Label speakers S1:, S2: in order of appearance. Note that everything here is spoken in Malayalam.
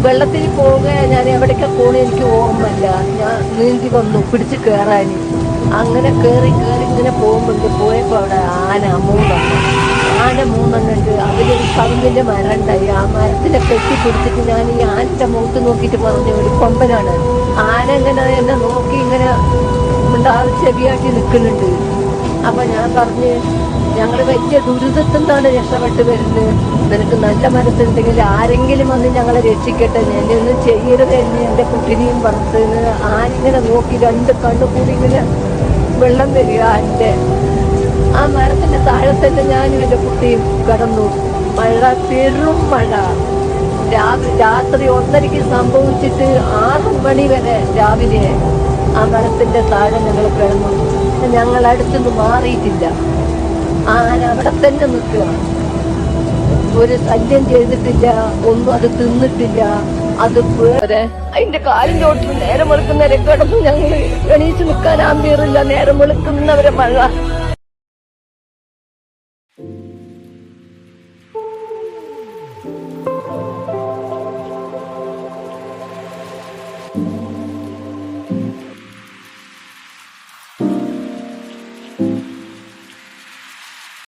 S1: വെള്ളത്തിൽ പോവുക ഞാൻ എവിടേക്കാ പോണേ എനിക്ക് ഓർമ്മയില്ല. ഞാൻ നീന്തി വന്നു പിടിച്ച് കയറാൻ. അങ്ങനെ കയറി ഇങ്ങനെ പോയപ്പോ അവിടെ മൂന്നെണ്ണം ഉണ്ട്. അതിലൊരു കവുങ്ങിന്റെ മരം ഉണ്ടായി. ആ മരത്തിനെ കെട്ടിപ്പിടിച്ചിട്ട് ഞാൻ ഈ ആനന്റെ മുഖത്ത് നോക്കിയിട്ട് പറഞ്ഞു, ഒരു കൊമ്പനാണ്. ആന ഇങ്ങനെ എന്നെ നോക്കി ഇങ്ങനെ ചെവിയാട്ടി നിൽക്കുന്നുണ്ട്. അപ്പൊ ഞാൻ പറഞ്ഞ്, ഞങ്ങള് വലിയ ദുരിതത്തിൽ നിന്നാണ് രക്ഷപ്പെട്ട് വരുന്നത്. നിനക്ക് നല്ല മനസ്സുണ്ടെങ്കിൽ ആരെങ്കിലും വന്ന് ഞങ്ങളെ രക്ഷിക്കട്ടെ, എന്നെ ഒന്നും ചെയ്യരുത് എന്ന് എന്റെ കുട്ടിനെയും പറഞ്ഞത്. ആനിങ്ങനെ നോക്കി രണ്ട് കണ്ണു കൂടി ഇങ്ങനെ വെള്ളം വരിക. ആ മരത്തിന്റെ താഴെ തന്നെ ഞാനും എന്റെ കുട്ടിയും കടന്നു. മഴ, പെരും മഴ. രാത്രി 1:30 സംഭവിച്ചിട്ട് 6 മണി വരെ രാവിലെ ആ മരത്തിന്റെ താഴെ ഞങ്ങൾ കിടന്നു. ഞങ്ങൾ അടുത്തുനിന്ന് മാറിയിട്ടില്ല. ആന അവിടെ തന്നെ നിൽക്കുക. ഒരു ശല്യം ചെയ്തിട്ടില്ല, ഒന്നും അത് തിന്നിട്ടില്ല. അത് അതിന്റെ കാലിന്റെ ഓട്ടിൽ നേരം വെളുക്കുന്നവരെ കിടന്നു. ഞങ്ങൾ എണീച്ച് നിൽക്കാൻ ആമ്പിയറില്ല. നേരം വെളുക്കുന്നവരെ മഴ.